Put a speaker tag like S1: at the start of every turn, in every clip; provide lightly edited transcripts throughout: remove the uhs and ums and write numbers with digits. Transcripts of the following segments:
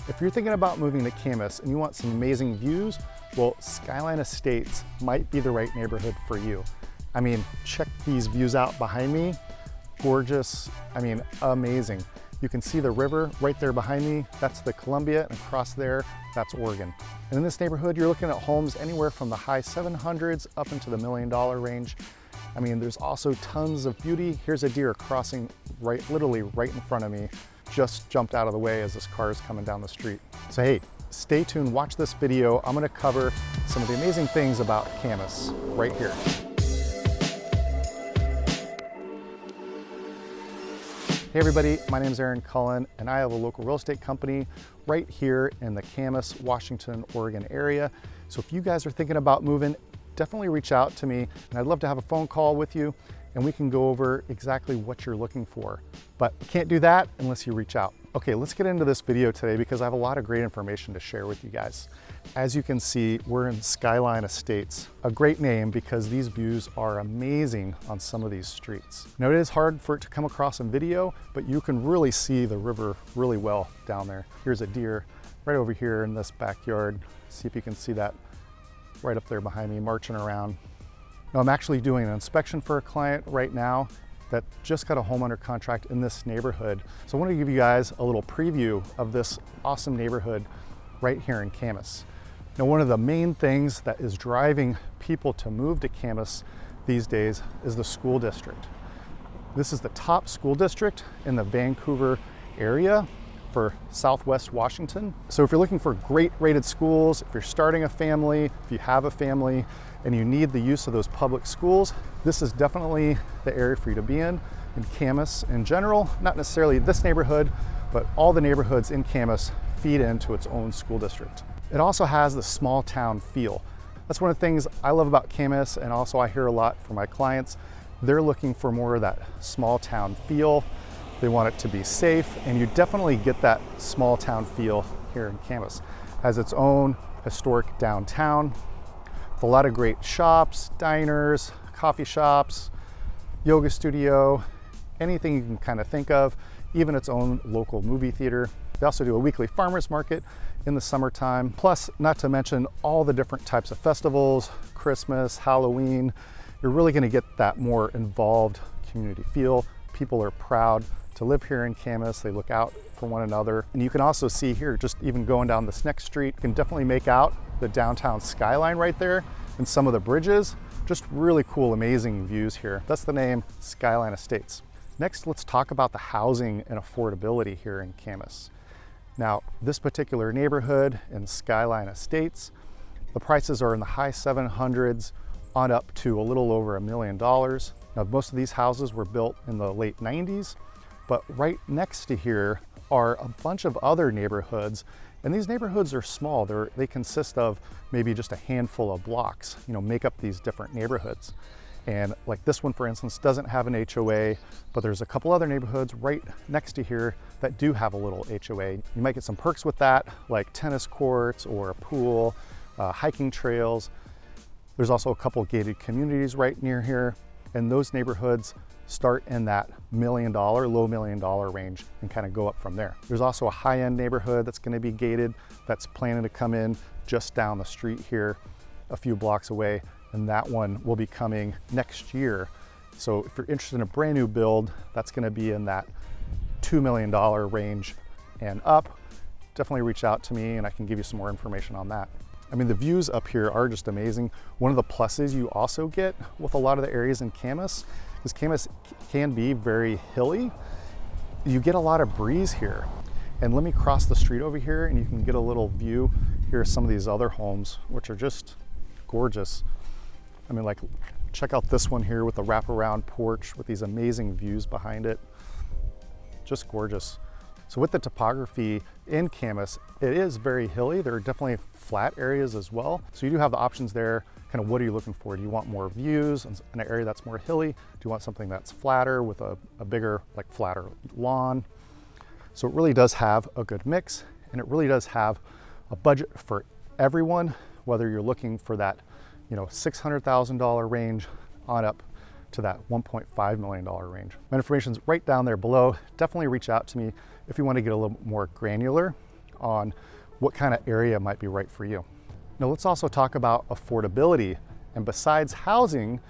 S1: If you're thinking about moving to Camas and you want some amazing views, well, Skyline Estates might be the right neighborhood for you. I mean, check these views out behind me. Gorgeous, I mean, amazing. You can see the river right there behind me. That's the Columbia, and across there, that's Oregon. And in this neighborhood, you're looking at homes anywhere from the high 700s up into the $1 million range. I mean, there's also tons of beauty. Here's a deer crossing literally right in front of me. Just jumped out of the way as this car is coming down the street. So hey, stay tuned, watch this video. I'm gonna cover some of the amazing things about Camas right here. Hey everybody, my name is Cullen, and I have a local real estate company right here in the Camas, Washington, Oregon area. So if you guys are thinking about moving, definitely reach out to me, and I'd love to have a phone call with you and we can go over exactly what you're looking for. But we can't do that unless you reach out. Okay, let's get into this video today because I have a lot of great information to share with you guys. As you can see, we're in Skyline Estates, a great name because these views are amazing on some of these streets. Now, it is hard for it to come across in video, but you can really see the river really well down there. Here's a deer right over here in this backyard. See if you can see that right up there behind me, marching around. Now, I'm actually doing an inspection for a client right now that just got a home under contract in this neighborhood. So I want to give you guys a little preview of this awesome neighborhood right here in Camas. Now, one of the main things that is driving people to move to Camas these days is the school district. This is the top school district in the Vancouver area for Southwest Washington. So if you're looking for great rated schools, if you're starting a family, if you have a family, and you need the use of those public schools, this is definitely the area for you to be in Camas in general. Not necessarily this neighborhood, but all the neighborhoods in Camas feed into its own school district. It also has the small town feel. That's one of the things I love about Camas, and also I hear a lot from my clients. They're looking for more of that small town feel. They want it to be safe, and you definitely get that small town feel here in Camas. It has its own historic downtown, with a lot of great shops, diners, coffee shops, yoga studio, anything you can kind of think of, even its own local movie theater. They also do a weekly farmers market in the summertime, plus not to mention all the different types of festivals, Christmas, Halloween. You're really gonna get that more involved community feel. People are proud to live here in Camas. They look out for one another. And you can also see here, just even going down this next street, you can definitely make out the downtown skyline right there and some of the bridges. Just really cool, amazing views here. That's the name, Skyline Estates. Next, let's talk about the housing and affordability here in Camas. Now, this particular neighborhood in Skyline Estates, the prices are in the high 700s on up to a little over $1 million. Now, most of these houses were built in the late 90s, but right next to here are a bunch of other neighborhoods, and these neighborhoods are small. They consist of maybe just a handful of blocks, make up these different neighborhoods. And like this one, for instance, doesn't have an HOA, but there's a couple other neighborhoods right next to here that do have a little HOA. You might get some perks with that, like tennis courts or a pool, hiking trails. There's also a couple gated communities right near here, and those neighborhoods start in that low $1 million range and kind of go up from there. There's also a high-end neighborhood that's going to be gated that's planning to come in just down the street here, a few blocks away, and that one will be coming next year. So if you're interested in a brand new build, that's going to be in that $2 million range and up. Definitely reach out to me and I can give you some more information on that. I mean, the views up here are just amazing. One of the pluses you also get with a lot of the areas in Camas is Camas can be very hilly. You get a lot of breeze here. And let me cross the street over here and you can get a little view. Here are some of these other homes, which are just gorgeous. I mean, like, check out this one here with the wraparound porch with these amazing views behind it. Just gorgeous. So with the topography in Camas, it is very hilly. There are definitely flat areas as well. So you do have the options there. Kind of what are you looking for? Do you want more views in an area that's more hilly? Do you want something that's flatter with a bigger, like flatter lawn? So it really does have a good mix, and it really does have a budget for everyone, whether you're looking for that, $600,000 range on up to that $1.5 million range. My information's right down there below. Definitely reach out to me if you want to get a little more granular on what kind of area might be right for you. Now let's also talk about affordability. And besides housing,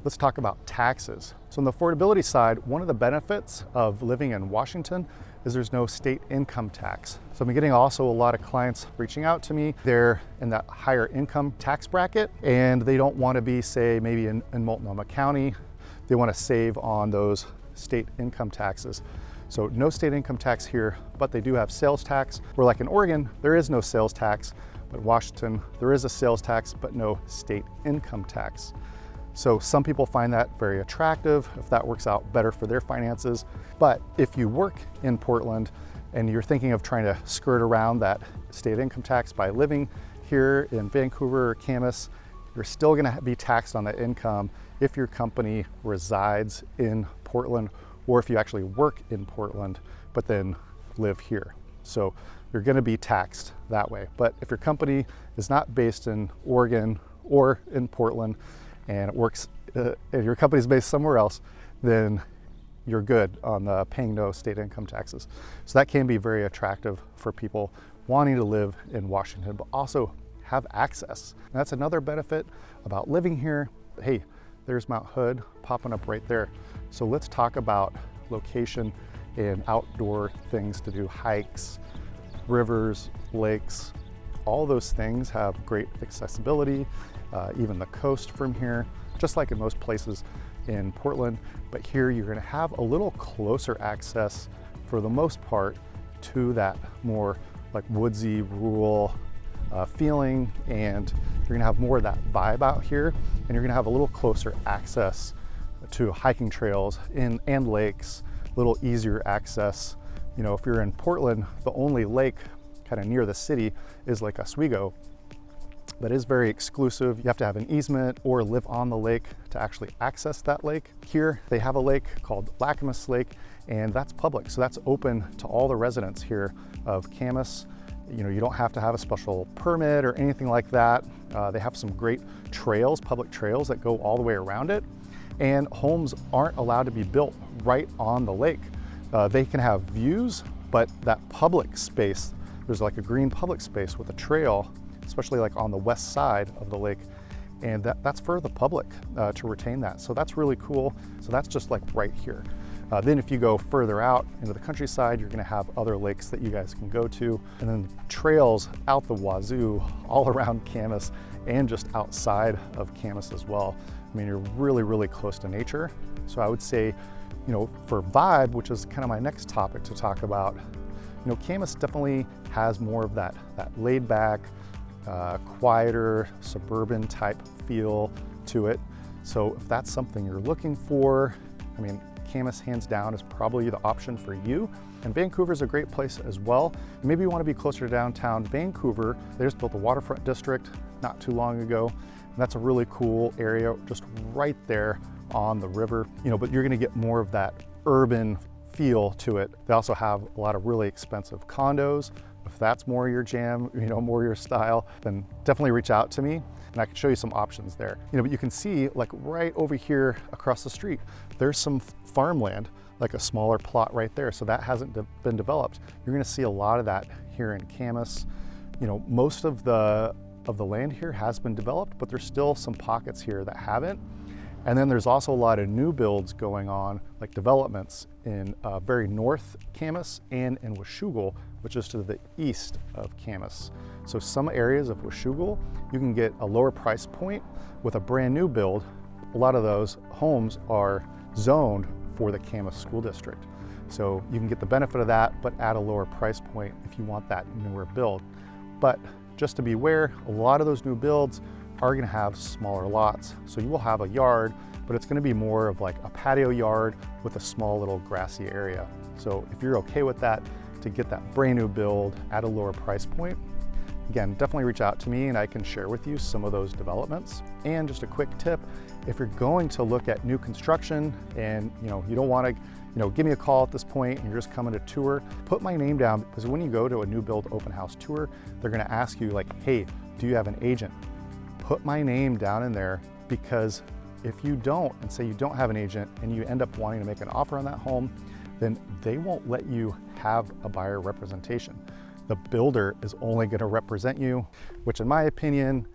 S1: let's talk about taxes. So on the affordability side, one of the benefits of living in Washington is there's no state income tax. So I'm getting also a lot of clients reaching out to me. They're in that higher income tax bracket and they don't want to be, say, maybe in Multnomah County. They want to save on those state income taxes. So no state income tax here, but they do have sales tax. Where like in Oregon, there is no sales tax, but Washington, there is a sales tax, but no state income tax. So some people find that very attractive if that works out better for their finances. But if you work in Portland and you're thinking of trying to skirt around that state income tax by living here in Vancouver or Camas, you're still gonna be taxed on that income if your company resides in Portland or if you actually work in Portland, but then live here. So you're gonna be taxed that way. But if your company is not based in Oregon or in Portland, and it works, if your company's based somewhere else, then you're good on paying no state income taxes. So that can be very attractive for people wanting to live in Washington, but also have access. And that's another benefit about living here. Hey, there's Mount Hood popping up right there. So let's talk about location and outdoor things to do, hikes, rivers, lakes. All those things have great accessibility, even the coast from here, just like in most places in Portland. But here you're gonna have a little closer access for the most part to that more like woodsy, rural feeling, and you're gonna have more of that vibe out here, and you're gonna have a little closer access to hiking trails and lakes, a little easier access. You know, if you're in Portland, the only lake kind of near the city is Lake Oswego, but is very exclusive. You have to have an easement or live on the lake to actually access that lake. Here, they have a lake called Camas Lake, and that's public. So that's open to all the residents here of Camas. You know, you don't have to have a special permit or anything like that. They have some great trails, public trails that go all the way around it. And homes aren't allowed to be built right on the lake. They can have views, but that public space, there's like a green public space with a trail, especially like on the west side of the lake. And that's for the public to retain that. So that's really cool. So that's just like right here. Then if you go further out into the countryside, you're gonna have other lakes that you guys can go to. And then trails out the wazoo all around Camas and just outside of Camas as well. I mean, you're really, really close to nature. So I would say, you know, for vibe, which is kind of my next topic to talk about, you know, Camas definitely has more of that laid back, quieter, suburban type feel to it. So if that's something you're looking for, I mean, Camas hands down is probably the option for you. And Vancouver's a great place as well. Maybe you want to be closer to downtown Vancouver. They just built the waterfront district not too long ago. And that's a really cool area just right there on the river. You know, but you're going to get more of that urban feel to it. They also have a lot of really expensive condos. If that's more your jam, you know, more your style, then definitely reach out to me and I can show you some options there. You know, but you can see like right over here across the street, there's some farmland, like a smaller plot right there. So that hasn't been developed. You're gonna see a lot of that here in Camas. You know, most of the land here has been developed, but there's still some pockets here that haven't. And then there's also a lot of new builds going on, like developments in very north Camas and in Washougal, which is to the east of Camas. So some areas of Washougal, you can get a lower price point with a brand new build. A lot of those homes are zoned for the Camas School District. So you can get the benefit of that, but at a lower price point if you want that newer build. But just to be aware, a lot of those new builds are gonna have smaller lots. So you will have a yard, but it's gonna be more of like a patio yard with a small little grassy area. So if you're okay with that, to get that brand new build at a lower price point, again, definitely reach out to me and I can share with you some of those developments. And just a quick tip, if you're going to look at new construction and you don't wanna give me a call at this point and you're just coming to tour, put my name down, because when you go to a new build open house tour, they're gonna ask you like, hey, do you have an agent? Put my name down in there, because if you don't, and say you don't have an agent and you end up wanting to make an offer on that home, then they won't let you have a buyer representation. the builder is only going to represent you, which in my opinion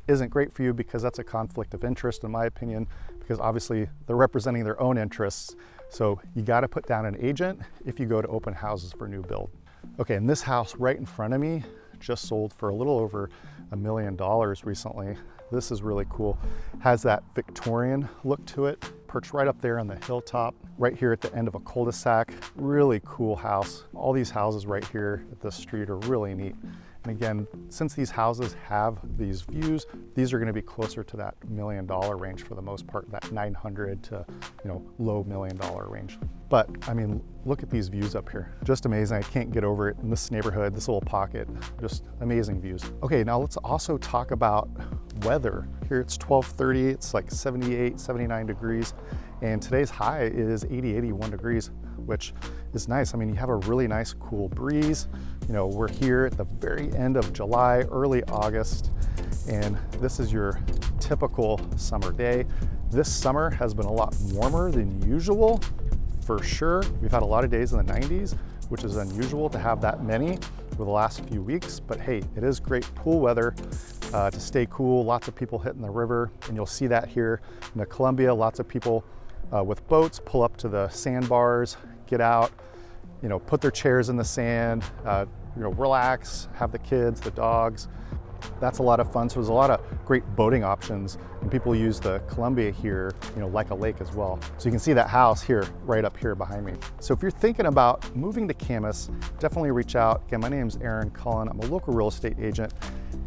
S1: isn't great for you, because that's a conflict of interest in my opinion, because obviously they're representing their own interests. So you got to put down an agent if you go to open houses for new build. Okay, and this house right in front of me just sold for a little over $1 million recently. This is really cool. Has that Victorian look to it, perched right up there on the hilltop, right here at the end of a cul-de-sac. Really cool house. All these houses right here at this street are really neat. And again, since these houses have these views, these are going to be closer to that $1 million range for the most part, that 900 to, low $1 million range. But I mean, look at these views up here. Just amazing. I can't get over it in this neighborhood, this little pocket, just amazing views. Okay, now let's also talk about weather. Here it's 12:30, it's like 78, 79 degrees. And today's high is 80, 81 degrees, which is nice. I mean, you have a really nice cool breeze. We're here at the very end of July, early August, and this is your typical summer day. This summer has been a lot warmer than usual, for sure. We've had a lot of days in the 90s, which is unusual to have that many for the last few weeks, but hey, it is great pool weather to stay cool. Lots of people hitting the river, and you'll see that here in the Columbia. Lots of people with boats pull up to the sandbars, get out, put their chairs in the sand, relax, have the kids, the dogs. That's a lot of fun. So there's a lot of great boating options, and people use the Columbia here, like a lake as well. So you can see that house here, right up here behind me. So if you're thinking about moving to Camas, definitely reach out. Again, my name is Aaron Cullen. I'm a local real estate agent.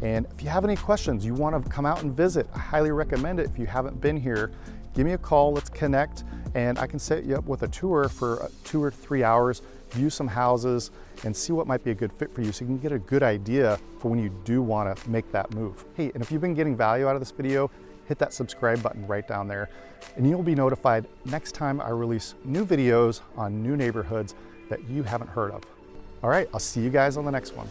S1: And if you have any questions, you want to come out and visit, I highly recommend it. If you haven't been here, give me a call, let's connect, and I can set you up with a tour for 2 or 3 hours, view some houses, and see what might be a good fit for you, so you can get a good idea for when you do want to make that move. Hey, and if you've been getting value out of this video, hit that subscribe button right down there, and you'll be notified next time I release new videos on new neighborhoods that you haven't heard of. All right, I'll see you guys on the next one.